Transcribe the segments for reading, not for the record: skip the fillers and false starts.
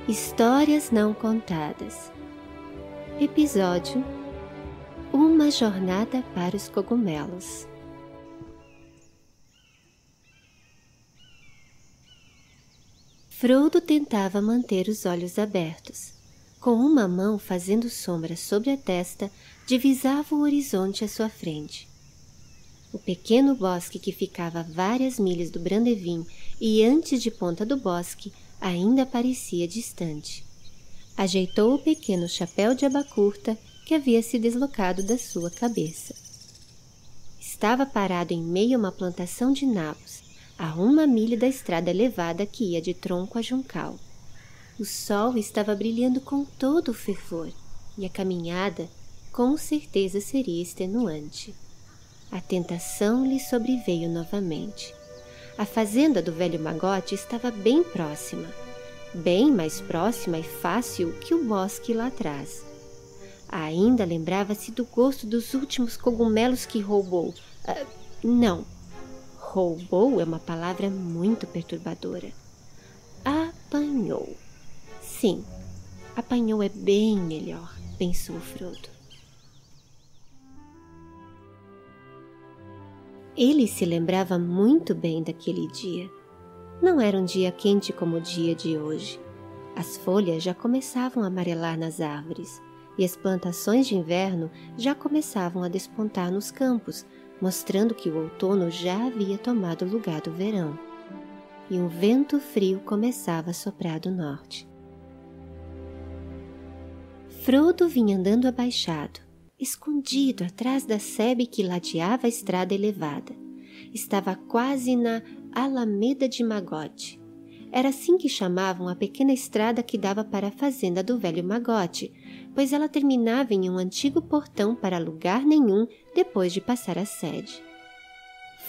Histórias Não Contadas. Episódio: Uma Jornada para os Cogumelos. Frodo tentava manter os olhos abertos. Com uma mão fazendo sombra sobre a testa, divisava o horizonte à sua frente. O pequeno bosque que ficava a várias milhas do Brandevin e antes de Ponta do Bosque ainda parecia distante. Ajeitou o pequeno chapéu de aba curta que havia se deslocado da sua cabeça. Estava parado em meio a uma plantação de nabos, a 1 milha da estrada elevada que ia de tronco a juncal. O sol estava brilhando com todo o fervor e a caminhada com certeza seria extenuante. A tentação lhe sobreveio novamente. A fazenda do velho Magote estava bem próxima, bem mais próxima e fácil que o bosque lá atrás. Ainda lembrava-se do gosto dos últimos cogumelos que roubou. Não, roubou é uma palavra muito perturbadora. Apanhou. Sim, apanhou é bem melhor, pensou Frodo. Ele se lembrava muito bem daquele dia. Não era um dia quente como o dia de hoje. As folhas já começavam a amarelar nas árvores e as plantações de inverno já começavam a despontar nos campos, mostrando que o outono já havia tomado o lugar do verão. E um vento frio começava a soprar do norte. Frodo vinha andando abaixado, escondido atrás da sebe que ladeava a estrada elevada. Estava quase na Alameda de Magote. Era assim que chamavam a pequena estrada que dava para a fazenda do velho Magote, pois ela terminava em um antigo portão para lugar nenhum depois de passar a sede.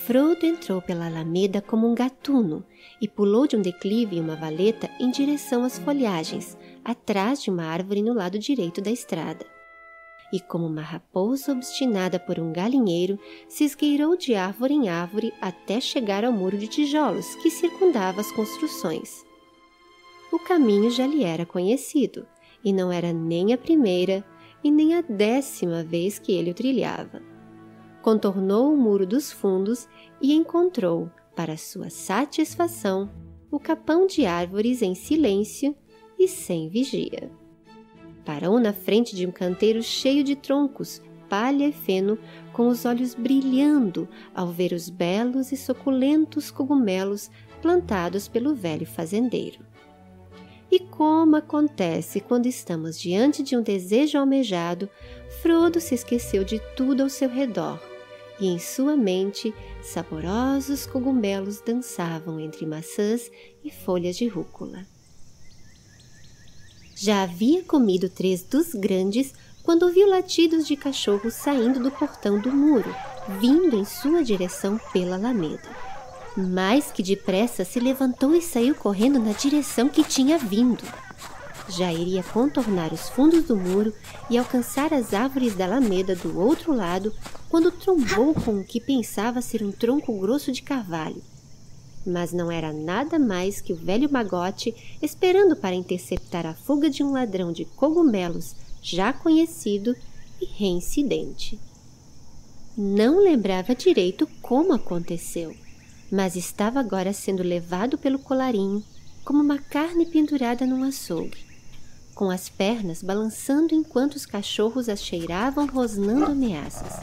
Frodo entrou pela alameda como um gatuno e pulou de um declive em uma valeta em direção às folhagens, atrás de uma árvore no lado direito da estrada. E como uma raposa obstinada por um galinheiro, se esgueirou de árvore em árvore até chegar ao muro de tijolos que circundava as construções. O caminho já lhe era conhecido, e não era nem a primeira e nem a 10ª vez que ele o trilhava. Contornou o muro dos fundos e encontrou, para sua satisfação, o capão de árvores em silêncio e sem vigia. Parou na frente de um canteiro cheio de troncos, palha e feno, com os olhos brilhando ao ver os belos e suculentos cogumelos plantados pelo velho fazendeiro. E como acontece quando estamos diante de um desejo almejado, Frodo se esqueceu de tudo ao seu redor, e em sua mente saborosos cogumelos dançavam entre maçãs e folhas de rúcula. Já havia comido 3 dos grandes quando ouviu latidos de cachorros saindo do portão do muro, vindo em sua direção pela alameda. Mais que depressa se levantou e saiu correndo na direção que tinha vindo. Já iria contornar os fundos do muro e alcançar as árvores da alameda do outro lado quando trombou com o que pensava ser um tronco grosso de carvalho. Mas não era nada mais que o velho Magote esperando para interceptar a fuga de um ladrão de cogumelos já conhecido e reincidente. Não lembrava direito como aconteceu, mas estava agora sendo levado pelo colarinho como uma carne pendurada num açougue, com as pernas balançando enquanto os cachorros as cheiravam rosnando ameaças.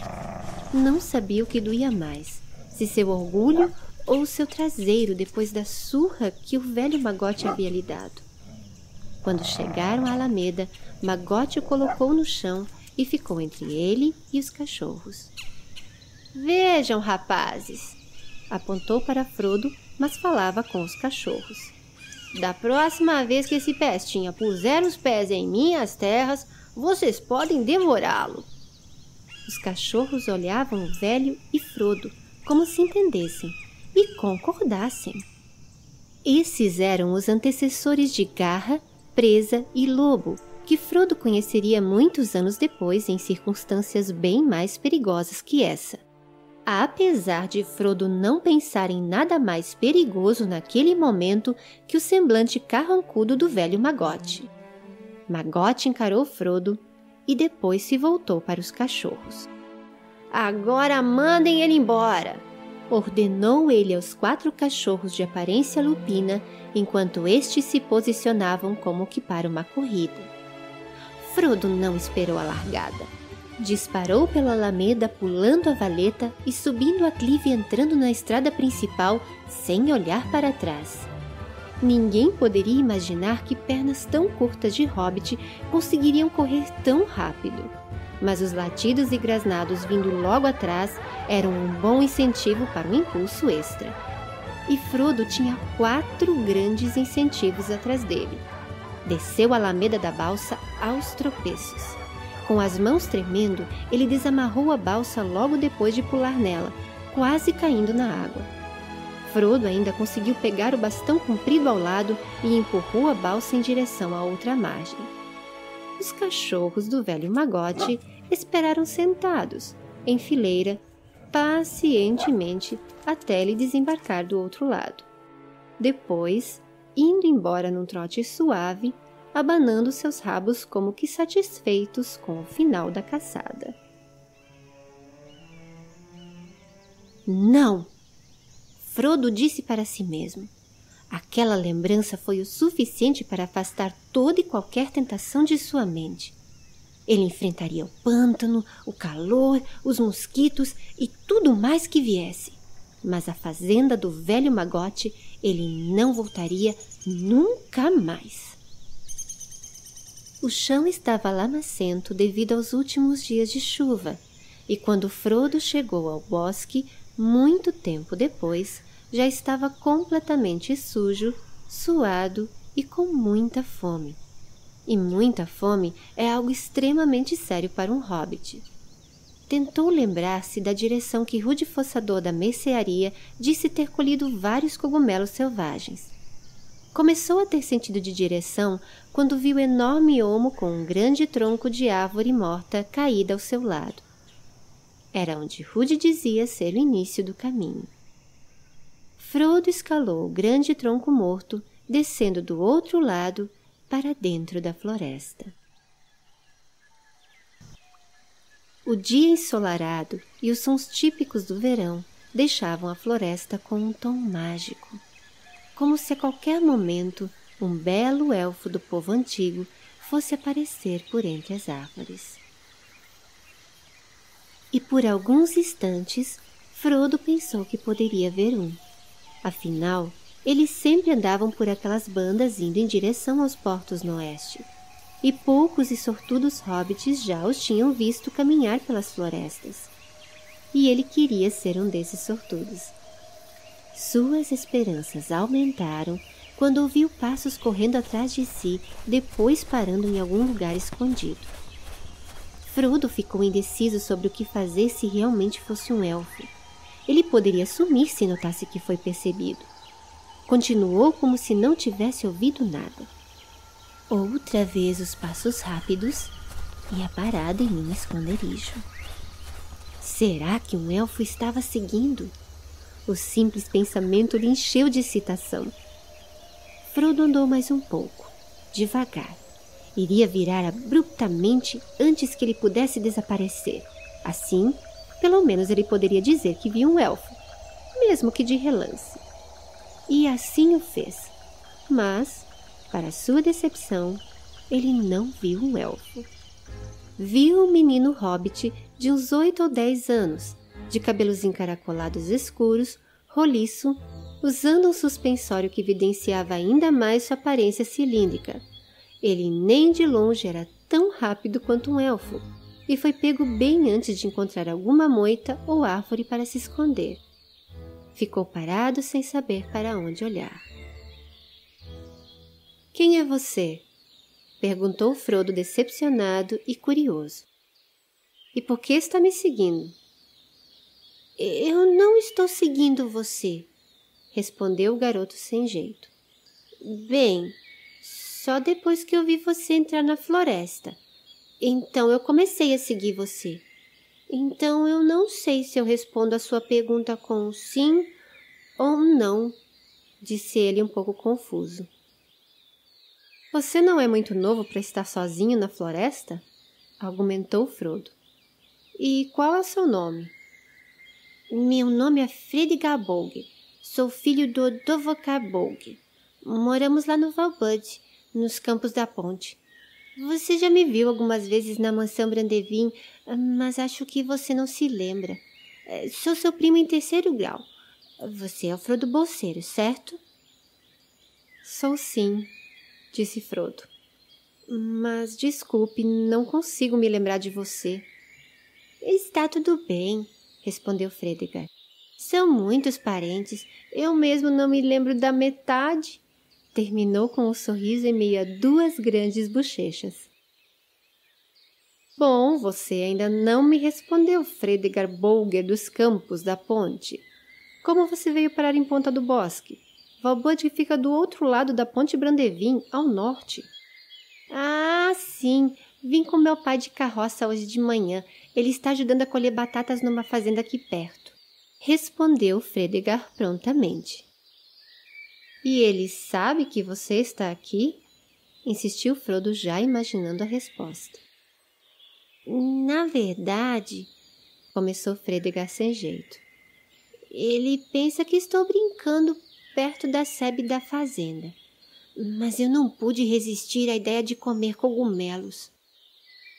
Não sabia o que doía mais, se seu orgulho ou seu traseiro depois da surra que o velho Magote havia lhe dado. Quando chegaram à alameda, Magote o colocou no chão e ficou entre ele e os cachorros. "Vejam, rapazes!" apontou para Frodo, mas falava com os cachorros. "Da próxima vez que esse pestinha puser os pés em minhas terras, vocês podem devorá-lo." Os cachorros olhavam o velho e Frodo como se entendessem e concordassem. Esses eram os antecessores de Garra, Presa e Lobo, que Frodo conheceria muitos anos depois em circunstâncias bem mais perigosas que essa. apesar de Frodo não pensar em nada mais perigoso naquele momento que o semblante carrancudo do velho Magote. Magote encarou Frodo e depois se voltou para os cachorros. "Agora mandem ele embora!" ordenou ele aos 4 cachorros de aparência lupina, enquanto estes se posicionavam como que para uma corrida. Frodo não esperou a largada. Disparou pela alameda, pulando a valeta e subindo a clive, entrando na estrada principal sem olhar para trás. Ninguém poderia imaginar que pernas tão curtas de hobbit conseguiriam correr tão rápido. Mas os latidos e grasnados vindo logo atrás eram um bom incentivo para um impulso extra. E Frodo tinha 4 grandes incentivos atrás dele. Desceu a alameda da balsa aos tropeços. Com as mãos tremendo, ele desamarrou a balsa logo depois de pular nela, quase caindo na água. Frodo ainda conseguiu pegar o bastão comprido ao lado e empurrou a balsa em direção à outra margem. Os cachorros do velho Magote esperaram sentados, em fileira, pacientemente, até ele desembarcar do outro lado. Depois, indo embora num trote suave, abanando seus rabos como que satisfeitos com o final da caçada. "Não!" Frodo disse para si mesmo. Aquela lembrança foi o suficiente para afastar toda e qualquer tentação de sua mente. Ele enfrentaria o pântano, o calor, os mosquitos e tudo mais que viesse. Mas a fazenda do velho Magote ele não voltaria nunca mais. O chão estava lamacento devido aos últimos dias de chuva, e quando Frodo chegou ao bosque, muito tempo depois, já estava completamente sujo, suado e com muita fome. E muita fome é algo extremamente sério para um hobbit. Tentou lembrar-se da direção que Rude Fossador da mercearia disse ter colhido vários cogumelos selvagens. Começou a ter sentido de direção quando viu o enorme olmo com um grande tronco de árvore morta caída ao seu lado. Era onde Rude dizia ser o início do caminho. Frodo escalou o grande tronco morto, descendo do outro lado para dentro da floresta. O dia ensolarado e os sons típicos do verão deixavam a floresta com um tom mágico, como se a qualquer momento um belo elfo do povo antigo fosse aparecer por entre as árvores. E por alguns instantes, Frodo pensou que poderia ver um. Afinal, eles sempre andavam por aquelas bandas indo em direção aos portos no oeste, e poucos e sortudos hobbits já os tinham visto caminhar pelas florestas. E ele queria ser um desses sortudos. Suas esperanças aumentaram quando ouviu passos correndo atrás de si, depois parando em algum lugar escondido. Frodo ficou indeciso sobre o que fazer se realmente fosse um elfo. Ele poderia sumir se notasse que foi percebido. Continuou como se não tivesse ouvido nada. Outra vez os passos rápidos e a parada em um esconderijo. Será que um elfo estava seguindo? O simples pensamento lhe encheu de excitação. Frodo andou mais um pouco, devagar. Iria virar abruptamente antes que ele pudesse desaparecer. Assim, pelo menos ele poderia dizer que viu um elfo, mesmo que de relance. E assim o fez. Mas, para sua decepção, ele não viu um elfo. Viu um menino hobbit de uns 8 ou 10 anos, de cabelos encaracolados escuros, roliço, usando um suspensório que evidenciava ainda mais sua aparência cilíndrica. Ele nem de longe era tão rápido quanto um elfo, e foi pego bem antes de encontrar alguma moita ou árvore para se esconder. Ficou parado sem saber para onde olhar. — "Quem é você?" perguntou Frodo decepcionado e curioso. — "E por que está me seguindo?" "Eu não estou seguindo você", respondeu o garoto sem jeito. "Bem, só depois que eu vi você entrar na floresta. Então eu comecei a seguir você. Então eu não sei se eu respondo a sua pergunta com sim ou não, disse ele um pouco confuso. Você não é muito novo para estar sozinho na floresta? Argumentou Frodo. E qual é o seu nome? Meu nome é Fredegar Bolg. Sou filho do Dovokar Bolg. Moramos lá no Valbud, nos campos da ponte. Você já me viu algumas vezes na mansão Brandevin, mas acho que você não se lembra. Sou seu primo em 3º grau. Você é o Frodo Bolseiro, certo? Sou sim, disse Frodo. Mas desculpe, não consigo me lembrar de você. Está tudo bem, respondeu Fredegar. São muitos parentes, eu mesmo não me lembro da metade. Terminou com um sorriso em meio a 2 grandes bochechas. Bom, você ainda não me respondeu, Fredegar Bolger dos Campos da Ponte. Como você veio parar em Ponta do Bosque? Valbud fica do outro lado da Ponte Brandevin, ao norte. Ah, sim, vim com meu pai de carroça hoje de manhã. Ele está ajudando a colher batatas numa fazenda aqui perto. Respondeu Fredegar prontamente. E ele sabe que você está aqui? Insistiu Frodo, já imaginando a resposta. Na verdade, começou Fredegar sem jeito. Ele pensa que estou brincando perto da sebe da fazenda. Mas eu não pude resistir à ideia de comer cogumelos.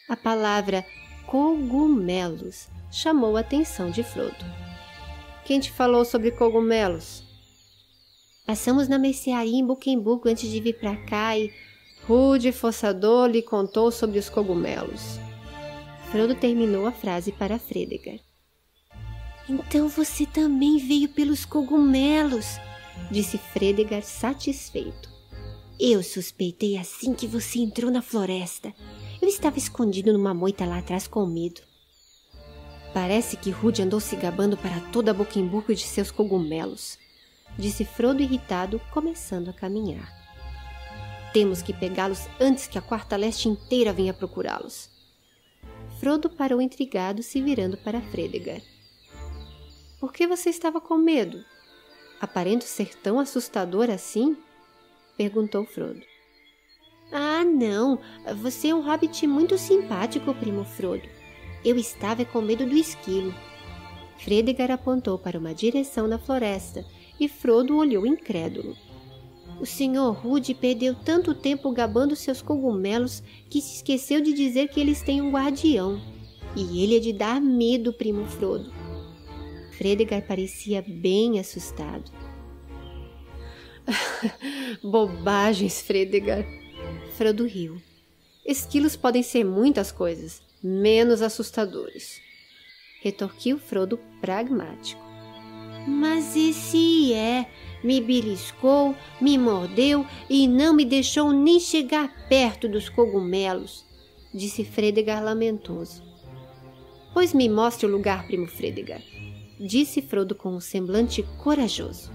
A palavra cogumelos chamou a atenção de Frodo. Quem te falou sobre cogumelos? Passamos na mercearia em Buquemburgo antes de vir para cá e Rude Fossador lhe contou sobre os cogumelos. Frodo terminou a frase para Fredegar. Então você também veio pelos cogumelos, disse Fredegar satisfeito. Eu suspeitei assim que você entrou na floresta. Eu estava escondido numa moita lá atrás com medo. Parece que Rude andou se gabando para toda Buquemburgo de seus cogumelos, disse Frodo irritado, começando a caminhar. Temos que pegá-los antes que a Quarta Leste inteira venha procurá-los. Frodo parou intrigado, se virando para Fredegar. Por que você estava com medo? Aparento ser tão assustador assim? Perguntou Frodo. Ah, não! Você é um hobbit muito simpático, primo Frodo. Eu estava com medo do esquilo. Fredegar apontou para uma direção na floresta e Frodo olhou incrédulo. O Sr. Rude perdeu tanto tempo gabando seus cogumelos que se esqueceu de dizer que eles têm um guardião. E ele é de dar medo, primo Frodo. Fredegar parecia bem assustado. Bobagens, Fredegar. Frodo riu. Esquilos podem ser muitas coisas, menos assustadores. Retorquiu Frodo pragmático. Mas esse me beliscou, me mordeu e não me deixou nem chegar perto dos cogumelos, disse Fredegar lamentoso. Pois me mostre o lugar, primo Fredegar, disse Frodo com um semblante corajoso.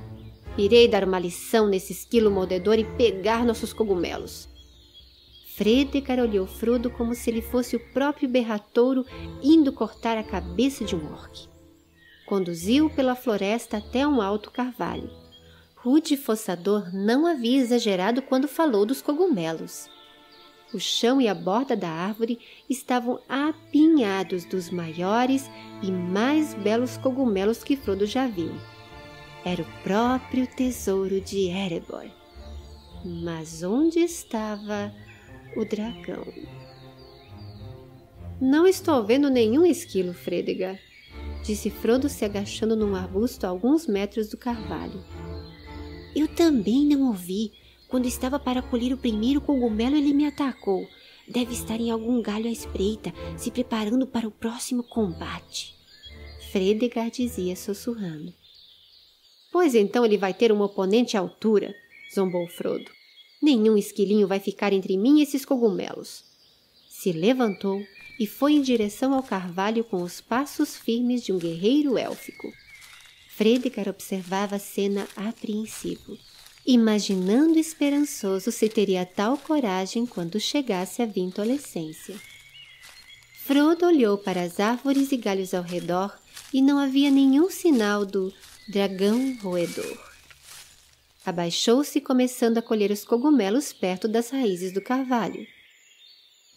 Irei dar uma lição nesse esquilo mordedor e pegar nossos cogumelos. Fredegar olhou Frodo como se ele fosse o próprio berratouro indo cortar a cabeça de um orc. Conduziu-o pela floresta até um alto carvalho. Rude Fossador não havia exagerado quando falou dos cogumelos. O chão e a borda da árvore estavam apinhados dos maiores e mais belos cogumelos que Frodo já viu. Era o próprio tesouro de Erebor. Mas onde estava o dragão? Não estou vendo nenhum esquilo, Fredegar, disse Frodo se agachando num arbusto a alguns metros do carvalho. Eu também não o vi. Quando estava para colher o primeiro cogumelo, ele me atacou. Deve estar em algum galho à espreita, se preparando para o próximo combate. Fredegar dizia sussurrando. Pois então ele vai ter um oponente à altura, zombou Frodo. Nenhum esquilinho vai ficar entre mim e esses cogumelos. Se levantou e foi em direção ao carvalho com os passos firmes de um guerreiro élfico. Fredegar observava a cena apreensivo, imaginando esperançoso se teria tal coragem quando chegasse à vintolescência. Frodo olhou para as árvores e galhos ao redor e não havia nenhum sinal do dragão roedor. Abaixou-se, começando a colher os cogumelos perto das raízes do carvalho.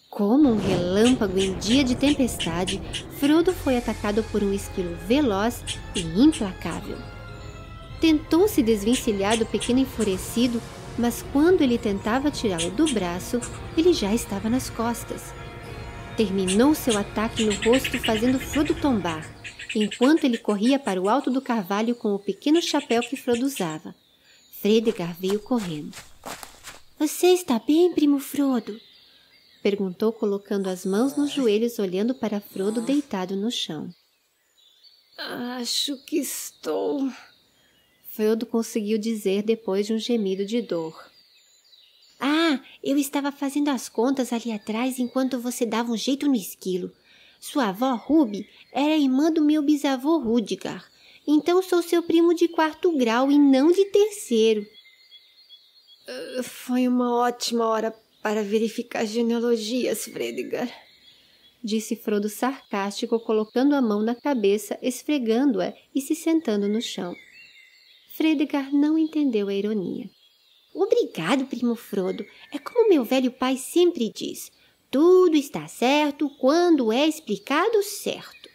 Como um relâmpago em dia de tempestade, Frodo foi atacado por um esquilo veloz e implacável. Tentou se desvencilhar do pequeno enfurecido, mas quando ele tentava tirá-lo do braço, ele já estava nas costas. Terminou seu ataque no rosto, fazendo Frodo tombar, enquanto ele corria para o alto do carvalho com o pequeno chapéu que Frodo usava. Fredegar veio correndo. — Você está bem, primo Frodo? Perguntou, colocando as mãos nos joelhos, olhando para Frodo deitado no chão. — Acho que estou... Frodo conseguiu dizer depois de um gemido de dor. — Ah, eu estava fazendo as contas ali atrás enquanto você dava um jeito no esquilo. Sua avó Ruby era irmã do meu bisavô Rúdigar, então sou seu primo de 4º grau e não de 3º. Foi uma ótima hora para verificar genealogias, Fredegar, disse Frodo sarcástico, colocando a mão na cabeça, esfregando-a e se sentando no chão. Fredegar não entendeu a ironia. — Obrigado, primo Frodo. É como meu velho pai sempre diz. Tudo está certo quando é explicado certo.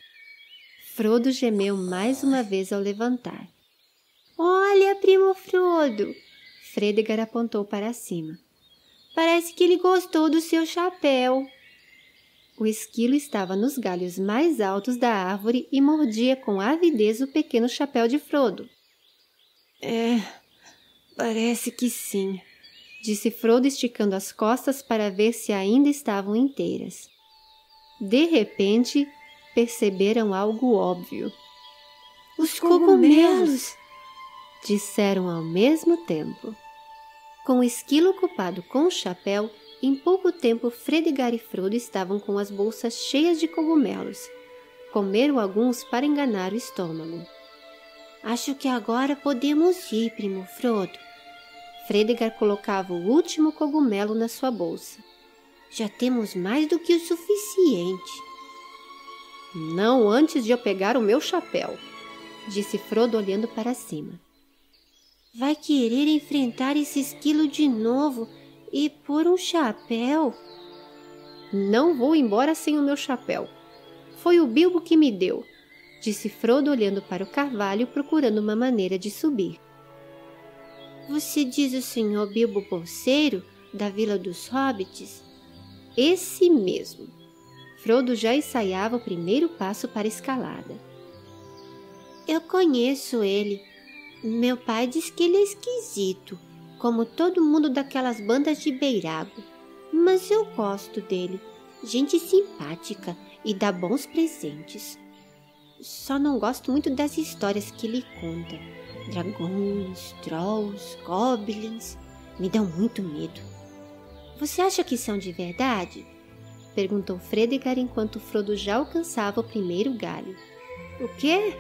Frodo gemeu mais uma vez ao levantar. — Olha, primo Frodo! Fredegar apontou para cima. — Parece que ele gostou do seu chapéu. O esquilo estava nos galhos mais altos da árvore e mordia com avidez o pequeno chapéu de Frodo. Parece que sim, disse Frodo, esticando as costas para ver se ainda estavam inteiras. De repente, perceberam algo óbvio. — Os cogumelos! Disseram ao mesmo tempo. Com o esquilo ocupado com o chapéu, em pouco tempo Fredegar e Frodo estavam com as bolsas cheias de cogumelos. Comeram alguns para enganar o estômago. — Acho que agora podemos ir, primo Frodo. Fredegar colocava o último cogumelo na sua bolsa. — Já temos mais do que o suficiente. — Não antes de eu pegar o meu chapéu, disse Frodo olhando para cima. — Vai querer enfrentar esse esquilo de novo e pôr um chapéu? — Não vou embora sem o meu chapéu. Foi o Bilbo que me deu, disse Frodo olhando para o carvalho, procurando uma maneira de subir. — Você diz o senhor Bilbo Bolseiro, da Vila dos Hobbits? — Esse mesmo. Frodo já ensaiava o primeiro passo para a escalada. — Eu conheço ele. Meu pai diz que ele é esquisito, como todo mundo daquelas bandas de beirago. Mas eu gosto dele. Gente simpática e dá bons presentes. Só não gosto muito das histórias que ele conta. Dragões, trolls, goblins, me dão muito medo. Você acha que são de verdade? Perguntou Fredegar enquanto Frodo já alcançava o primeiro galho. O quê?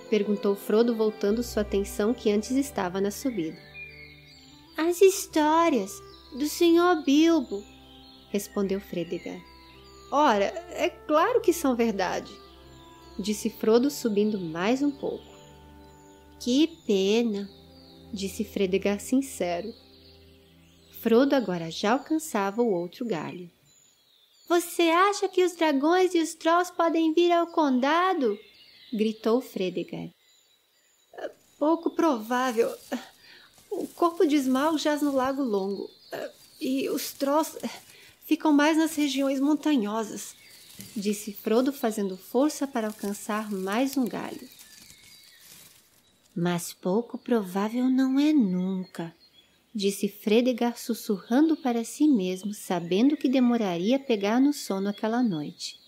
Perguntou Frodo, voltando sua atenção que antes estava na subida. As histórias do senhor Bilbo, respondeu Fredegar. Ora, é claro que são verdade, disse Frodo, subindo mais um pouco. Que pena, disse Fredegar sincero. Frodo agora já alcançava o outro galho. Você acha que os dragões e os trolls podem vir ao condado? Gritou Fredegar. Pouco provável. O corpo de Smaug jaz no Lago Longo. E os trolls ficam mais nas regiões montanhosas, disse Frodo, fazendo força para alcançar mais um galho. Mas pouco provável não é nunca, disse Fredegar, sussurrando para si mesmo, sabendo que demoraria a pegar no sono aquela noite.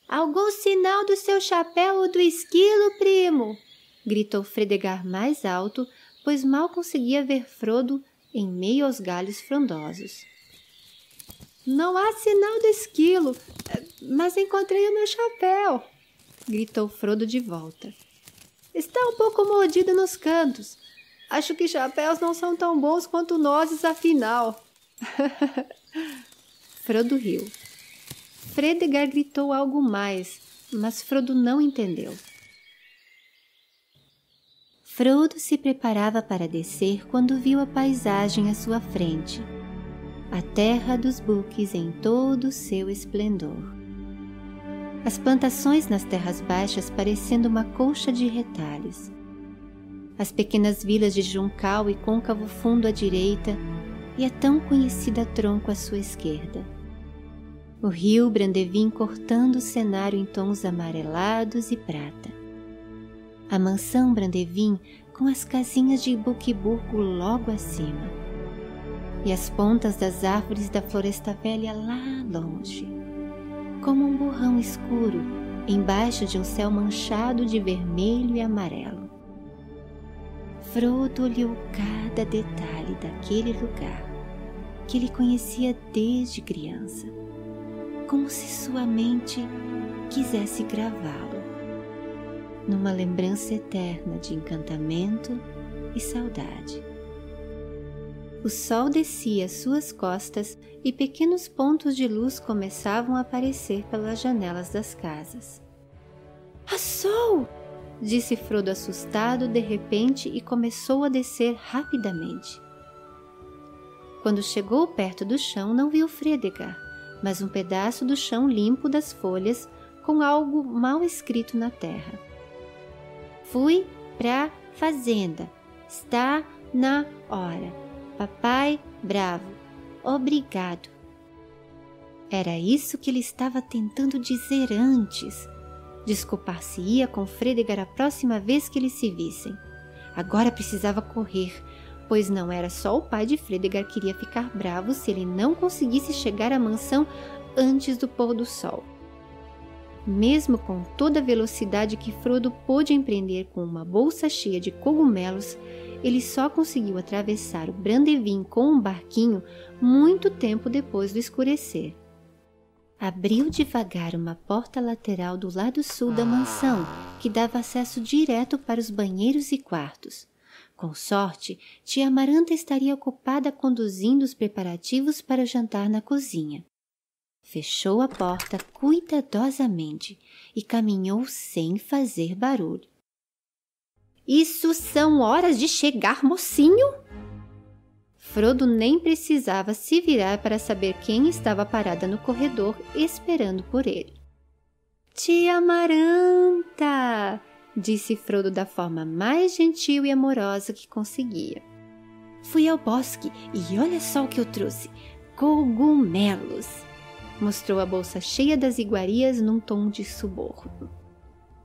Algum sinal do seu chapéu ou do esquilo, primo? Gritou Fredegar mais alto, pois mal conseguia ver Frodo em meio aos galhos frondosos. Não há sinal do esquilo, mas encontrei o meu chapéu, gritou Frodo de volta. Está um pouco mordido nos cantos. Acho que chapéus não são tão bons quanto nozes, afinal. Frodo riu. Fredegar gritou algo mais, mas Frodo não entendeu. Frodo se preparava para descer quando viu a paisagem à sua frente. A terra dos buques em todo o seu esplendor. As plantações nas terras baixas parecendo uma colcha de retalhos. As pequenas vilas de Juncal e Côncavo Fundo à direita e a tão conhecida Tronco à sua esquerda. O rio Brandevin cortando o cenário em tons amarelados e prata. A mansão Brandevin com as casinhas de Buquiburgo logo acima. E as pontas das árvores da Floresta Velha lá longe, como um borrão escuro embaixo de um céu manchado de vermelho e amarelo. Frodo olhou cada detalhe daquele lugar, que ele conhecia desde criança, como se sua mente quisesse gravá-lo, numa lembrança eterna de encantamento e saudade. O sol descia às suas costas e pequenos pontos de luz começavam a aparecer pelas janelas das casas. — Há sol! — disse Frodo assustado de repente e começou a descer rapidamente. Quando chegou perto do chão, não viu Fredegar, mas um pedaço do chão limpo das folhas com algo mal escrito na terra. Fui pra fazenda. Está na hora. Papai bravo. Obrigado. Era isso que ele estava tentando dizer antes. Desculpar-se-ia com Fredegar a próxima vez que eles se vissem. Agora precisava correr, pois não era só o pai de Fredegar que iria ficar bravo se ele não conseguisse chegar à mansão antes do pôr do sol. Mesmo com toda a velocidade que Frodo pôde empreender com uma bolsa cheia de cogumelos, ele só conseguiu atravessar o Brandevin com um barquinho muito tempo depois do escurecer. Abriu devagar uma porta lateral do lado sul da mansão, que dava acesso direto para os banheiros e quartos. Com sorte, tia Amaranta estaria ocupada conduzindo os preparativos para o jantar na cozinha. Fechou a porta cuidadosamente e caminhou sem fazer barulho. — Isso são horas de chegar, mocinho! Frodo nem precisava se virar para saber quem estava parada no corredor esperando por ele. — Tia Amaranta! Disse Frodo da forma mais gentil e amorosa que conseguia. — Fui ao bosque e olha só o que eu trouxe. Cogumelos! Mostrou a bolsa cheia das iguarias num tom de suborno.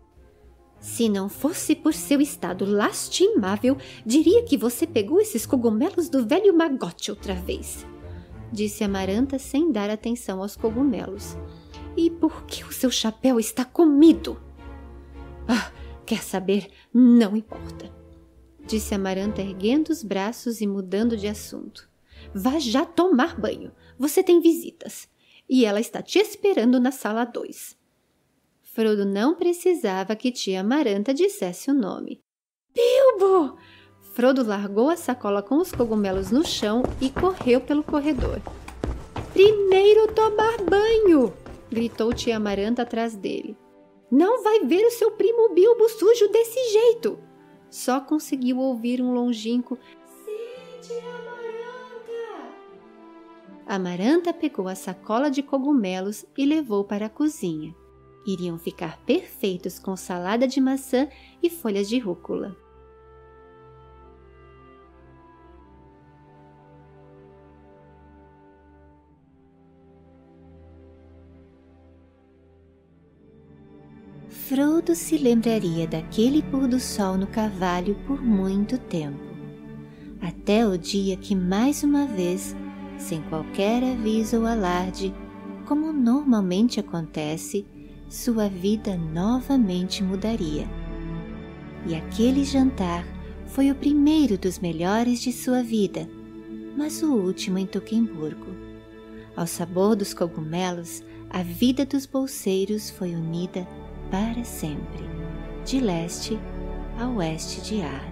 — Se não fosse por seu estado lastimável, diria que você pegou esses cogumelos do velho magote outra vez, disse Amaranta sem dar atenção aos cogumelos. — E por que o seu chapéu está comido? — Ah, quer saber? Não importa, disse Amaranta erguendo os braços e mudando de assunto. — Vá já tomar banho, você tem visitas, e ela está te esperando na sala 2. Frodo não precisava que tia Amaranta dissesse o nome. — Bilbo! Frodo largou a sacola com os cogumelos no chão e correu pelo corredor. — Primeiro tomar banho! Gritou tia Amaranta atrás dele. — Não vai ver o seu primo Bilbo sujo desse jeito! Só conseguiu ouvir um longínquo — Sim, tia Amaranta! Amaranta pegou a sacola de cogumelos e levou para a cozinha. Iriam ficar perfeitos com salada de maçã e folhas de rúcula. Frodo se lembraria daquele pôr do sol no carvalho por muito tempo, até o dia que mais uma vez, sem qualquer aviso ou alarde, como normalmente acontece, sua vida novamente mudaria. E aquele jantar foi o primeiro dos melhores de sua vida, mas o último em Teukenburgo. Ao sabor dos cogumelos, a vida dos bolseiros foi unida para sempre, de leste a oeste de Arda.